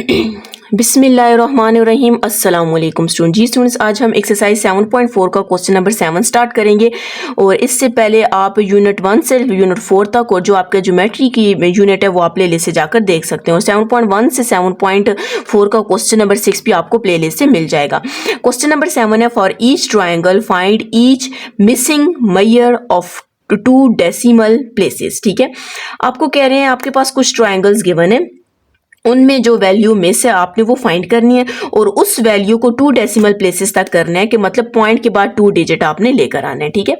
बिस्मिल्लाहिर्रहमानिर्रहीम। अस्सलाम वालेकुम स्टूडेंट्स, आज हम एक्सरसाइज 7.4 का क्वेश्चन नंबर 7 स्टार्ट करेंगे। और इससे पहले आप यूनिट 1 से यूनिट 4 तक और जो आपका ज्योमेट्री की यूनिट है वो आप प्लेलिस्ट से जाकर देख सकते हैं। और 7.1 से 7.4 का क्वेश्चन नंबर 6 भी आपको प्लेलिस्ट से मिल जाएगा। क्वेश्चन नंबर 7 है, for each triangle find each missing measure of 2 decimal places. ठीक है, आपको कह रहे हैं आपके पास कुछ ट्राइंगल्स गिवन है, उनमें जो वैल्यू मिस है आपने वो फाइंड करनी है और उस वैल्यू को 2 डेसिमल प्लेसेस तक करना है, कि मतलब पॉइंट के बाद 2 डिजिट आपने लेकर आना है। ठीक है,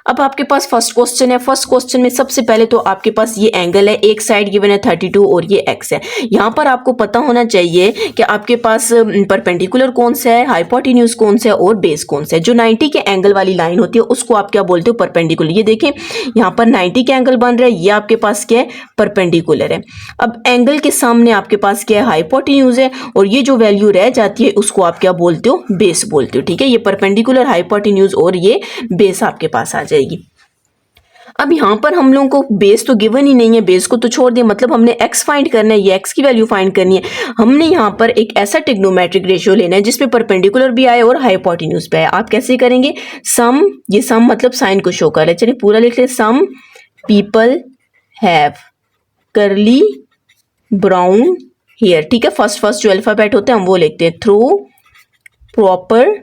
अब आपके पास फर्स्ट क्वेश्चन है। फर्स्ट क्वेश्चन में सबसे पहले तो आपके पास ये एंगल है, एक साइड गिवन है 32 और ये एक्स है। यहाँ पर आपको पता होना चाहिए कि आपके पास परपेंडिकुलर कौन सा है, हाइपोटेन्यूज कौन सा है और बेस कौन सा है। जो 90 के एंगल वाली लाइन होती है उसको आप क्या बोलते हो, परपेंडिकुलर। ये देखें यहाँ पर 90 के एंगल बन रहा है, ये आपके पास क्या है, परपेंडिकुलर है। अब एंगल के सामने आपके पास क्या है, हाइपोटेन्यूज है, और ये जो वैल्यू रह जाती है उसको आप क्या बोलते हो, बेस बोलते हो। ठीक है, ये परपेंडिकुलर, हाइपोटेन्यूज और ये बेस आपके पास आ जाएगी। अब यहाँ पर हम लोगों को बेस तो गिवन ही नहीं है, बेस को तो छोड़ दिया, मतलब हमने एक्स फाइंड करना है, ये एक्स की वैल्यू फाइंड करनी है। हमने यहाँ पर एक ऐसा ट्रिग्नोमेट्रिक रेशियो लेना है जिसमें परपेंडिकुलर भी आए और हाइपोटेन्यूज भी आए। आप कैसे करेंगे, सम, ये सम मतलब साइन को शो कर रहे, चलिए पूरा लिख ले, सम people have curly brown hair. ठीक है, फर्स्ट जो अल्फाबेट होते हैं हम वो लिखते हैं, थ्रू प्रॉपर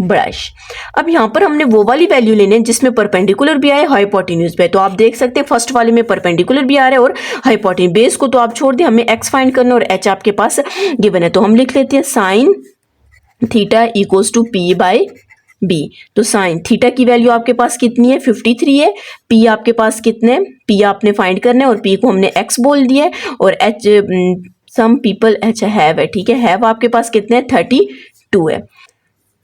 ब्रश। अब यहाँ पर हमने वो वाली वैल्यू लेने जिसमें परपेंडिकुलर भी आए, हाइपोटेन्यूज भी आए। तो आप देख सकते हैं फर्स्ट वाले में परपेंडिकुलर भी आ रहा है और हाइपोटेन्यूज। बेस को तो आप छोड़ दें, हमें एक्स फाइंड करना और एच आपके पास गिवन है, तो हम लिख लेते हैं sine theta equals to P by B. तो साइन थीटा की वैल्यू आपके पास कितनी है, 53 है। पी आपके पास कितने, पी आपने फाइंड करना है और पी को हमने एक्स बोल दिया है, और H some people H have है। ठीक है, हैव आपके पास कितने, 32 है।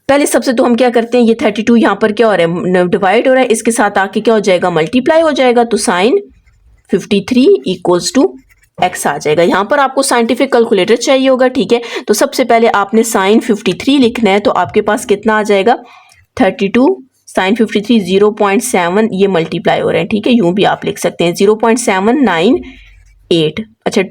पहले सबसे तो हम क्या करते हैं, ये 32 यहाँ पर क्या हो रहा है, डिवाइड हो रहा है, इसके साथ आके क्या हो जाएगा, मल्टीप्लाई हो जाएगा। तो साइन 53 इक्वल्स टू एक्स आ जाएगा। यहाँ पर आपको साइंटिफिक कैलकुलेटर चाहिए होगा। ठीक है, तो सबसे पहले आपने साइन 53 लिखना है, तो आपके पास कितना आ जाएगा, 32 साइन 53 0.7, ये मल्टीप्लाई हो रहे हैं। ठीक है, यूं भी आप लिख सकते हैं 0.798, अच्छा,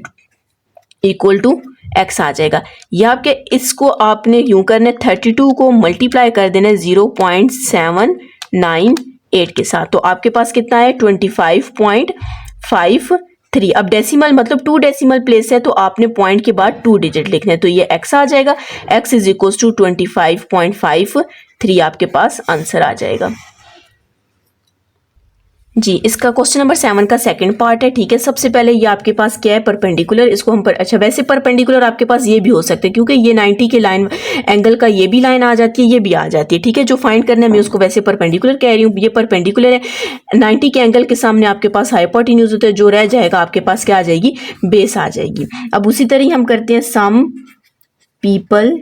इक्वल टू एक्स आ जाएगा। ये आपके, इसको आपने यूं करना है, 32 को मल्टीप्लाई कर देना है 0.798 के साथ, तो आपके पास कितना है, 25.53। अब डेसिमल मतलब 2 डेसिमल प्लेस है, तो आपने पॉइंट के बाद 2 डिजिट लिखना है, तो ये एक्स आ जाएगा। एक्स इज इक्वल टू 25.53 आपके पास आंसर आ जाएगा जी। इसका क्वेश्चन नंबर 7 का सेकंड पार्ट है। ठीक है, सबसे पहले ये आपके पास क्या है, परपेंडिकुलर, इसको हम अच्छा, वैसे परपेंडिकुलर आपके पास ये भी हो सकते हैं क्योंकि ये 90 के लाइन एंगल का ये भी लाइन आ जाती है, ये भी आ जाती है। ठीक है, जो फाइंड करना है मैं उसको वैसे परपेंडिकुलर कह रही हूँ, ये परपेंडिकुलर है। 90 के एंगल के सामने आपके पास हाइपोटेन्यूज होता है, जो रह जाएगा आपके पास क्या आ जाएगी, बेस आ जाएगी। अब उसी तरह हम करते हैं, some people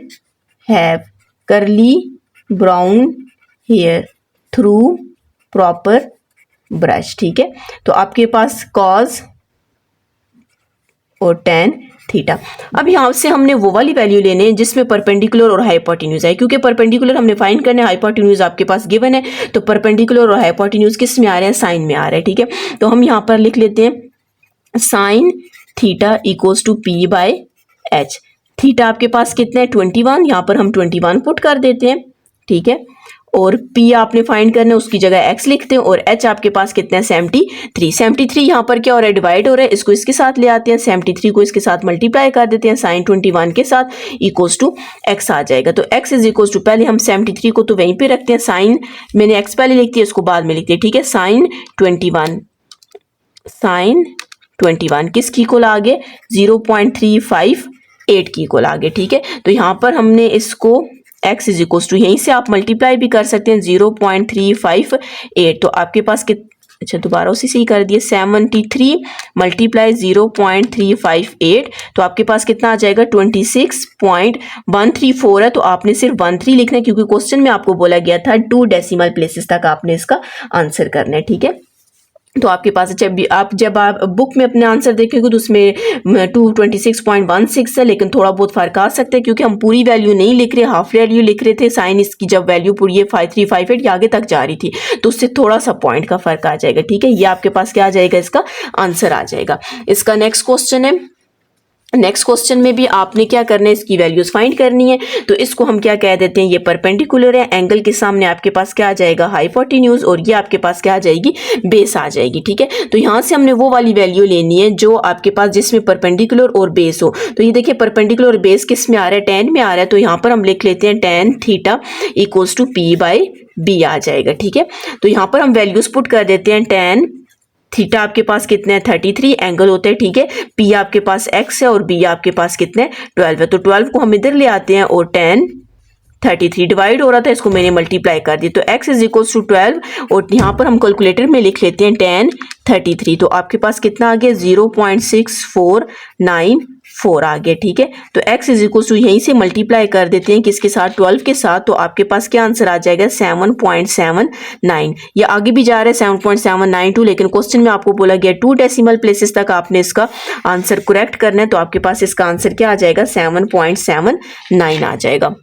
have curly brown hair through proper brush. ठीक है, तो आपके पास कॉस और टेन थीटा। अब यहाँ से हमने वो वाली वैल्यू लेने हैं जिसमें परपेंडिकुलर और हाइपोटेन्यूज है, क्योंकि परपेंडिकुलर हमने फाइंड करना है, हाइपोटेन्यूज आपके पास गिवन है, तो परपेंडिकुलर और हाइपोटेन्यूज किस में आ रहे हैं, साइन में आ रहा है। ठीक है, तो हम यहाँ पर लिख लेते हैं sine theta equals to P by H. Theta आपके पास कितना है, 21, यहाँ पर हम 21 पुट कर देते हैं। ठीक है, और P आपने फाइंड करना है, उसकी जगह x लिखते हैं, और H आपके पास कितना है, 73 यहाँ पर क्या हो रहा है, डिवाइड हो रहा है, इसको इसके साथ ले आते हैं, 73 को इसके साथ मल्टीप्लाई कर देते हैं साइन 21 के साथ, इक्वल्स टू x आ जाएगा। तो x इज इक्वल्स टू, पहले हम 73 को तो वहीं पे रखते हैं, साइन मैंने x पहले लिखती है, इसको बाद में लिखते हैं। ठीक है, साइन 21 किसकी इक्वल आ गए, 0.358 की इक्वल आ गए। ठीक है, तो यहाँ पर हमने इसको x इज इक्वल्स टू, यहीं से आप मल्टीप्लाई भी कर सकते हैं, 0.358, तो आपके पास अच्छा दोबारा उसी से ही कर दिए, 73 मल्टीप्लाई 0.358, तो आपके पास कितना आ जाएगा, 26.134 है। तो आपने सिर्फ 13 लिखना है क्योंकि क्वेश्चन में आपको बोला गया था 2 डेसिमल प्लेसेस तक आपने इसका आंसर करना है। ठीक है, तो आपके पास जब आप बुक में अपने आंसर देखेंगे तो उसमें 226.16 है, लेकिन थोड़ा बहुत फर्क आ सकता है क्योंकि हम पूरी वैल्यू नहीं लिख रहे, हाफ वैल्यू लिख रहे थे। साइन इसकी जब वैल्यू पूरी है 5358 आगे तक जा रही थी, तो उससे थोड़ा सा पॉइंट का फर्क आ जाएगा। ठीक है, ये आपके पास क्या आ जाएगा, इसका आंसर आ जाएगा। इसका नेक्स्ट क्वेश्चन है, नेक्स्ट क्वेश्चन में भी आपने क्या करना है, इसकी वैल्यूज फाइंड करनी है। तो इसको हम क्या कह देते हैं, ये परपेंडिकुलर है, एंगल के सामने आपके पास क्या आ जाएगा, हाइपोटेन्यूज, और ये आपके पास क्या आ जाएगी, बेस आ जाएगी। ठीक है, तो यहाँ से हमने वो वाली वैल्यू लेनी है जो आपके पास जिसमें परपेंडिकुलर और बेस हो। तो ये देखिए परपेंडिकुलर और बेस किस में आ रहा है, tan में आ रहा है। तो यहाँ पर हम लिख लेते हैं tan theta equals to P/B आ जाएगा। ठीक है, तो यहाँ पर हम वैल्यूज पुट कर देते हैं। tan थीटा आपके पास कितने हैं, 33 एंगल होते हैं। ठीक है, पी आपके पास x है और बी आपके पास कितने 12 है। तो 12 को हम इधर ले आते हैं और 10 33 डिवाइड हो रहा था, इसको मैंने मल्टीप्लाई कर दिया। तो x इज इक्वल्स टू 12 और यहाँ पर हम कैलकुलेटर में लिख लेते हैं 10 33। तो आपके पास कितना आ गया, 0.6494 आ गया। ठीक है, तो x इज इक्वल्स टू यहीं से मल्टीप्लाई कर देते हैं किसके साथ, 12 के साथ। तो आपके पास क्या आंसर आ जाएगा, 7.79। ये आगे भी जा रहा है 7.792, लेकिन क्वेश्चन में आपको बोला गया 2 डेसिमल प्लेसेस तक आपने इसका आंसर करेक्ट करना है। तो आपके पास इसका आंसर क्या आ जाएगा, 7.79 आ जाएगा।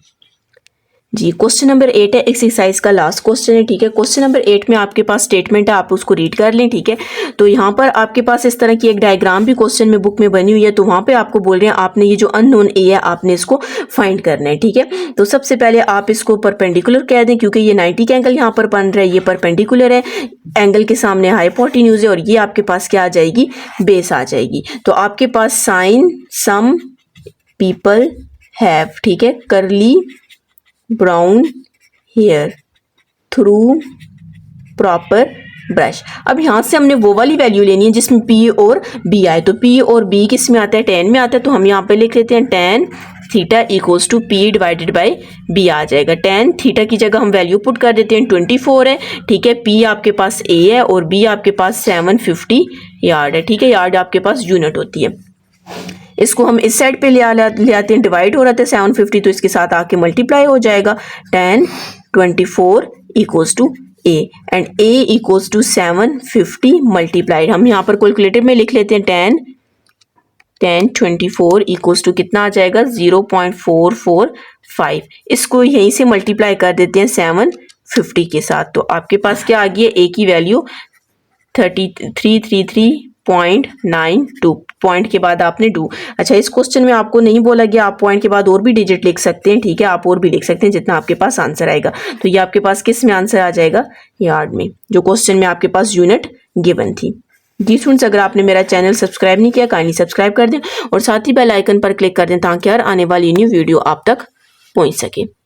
जी, क्वेश्चन नंबर 8 है, एक्सरसाइज का लास्ट क्वेश्चन है। ठीक है, क्वेश्चन नंबर 8 में आपके पास स्टेटमेंट है, आप उसको रीड कर लें। ठीक है, तो यहाँ पर आपके पास इस तरह की एक डायग्राम भी क्वेश्चन में बुक में बनी हुई है। तो वहाँ पे आपको बोल रहे हैं आपने ये जो अननोन ए है आपने इसको फाइंड करना है। ठीक है, तो सबसे पहले आप इसको परपेंडिकुलर कह दें, क्योंकि ये 90 का एंगल यहाँ पर बन रहा है, ये परपेंडिकुलर है, एंगल के सामने हाइपोटेन्यूज है, और ये आपके पास क्या आ जाएगी, बेस आ जाएगी। तो आपके पास साइन सम पीपल हैव, ठीक है, curly brown hair through proper brush. अब यहाँ से हमने वो वाली वैल्यू लेनी है जिसमें P और B आए। तो P और B किस में आता है, tan में आता है। तो हम यहाँ पे लिख लेते हैं tan theta equals to P divided by B आ जाएगा। tan थीटा की जगह हम वैल्यू पुट कर देते हैं, 24 है। ठीक है, P आपके पास A है और B आपके पास 750 यार्ड है। ठीक है, यार्ड आपके पास यूनिट होती है। इसको हम इस साइड पे ले आते हैं, डिवाइड हो रहा था 750, तो इसके साथ आके मल्टीप्लाई हो जाएगा। tan 24 equals to A and A equals to 750 multiplied. हम यहाँ पर कैलकुलेटर में लिख लेते हैं tan 24 इक्वल्स टू कितना आ जाएगा, 0.445। इसको यहीं से मल्टीप्लाई कर देते हैं 750 के साथ। तो आपके पास क्या आ गई है, A की वैल्यू 3333.92, पॉइंट के बाद आपने डू। अच्छा, इस क्वेश्चन में आपको नहीं बोला गया आप पॉइंट के बाद और भी डिजिट लिख सकते हैं। ठीक है, आप और भी लिख सकते हैं जितना आपके पास आंसर आएगा। तो ये आपके पास किस में आंसर आ जाएगा, यार्ड में, जो क्वेश्चन में आपके पास यूनिट गिवन थी। जी स्टूडेंट्स, अगर आपने मेरा चैनल सब्सक्राइब नहीं किया काइंडली सब्सक्राइब कर दें और साथ ही बेल आइकन पर क्लिक कर दें ताकि हर आने वाली न्यू वीडियो आप तक पहुंच सके।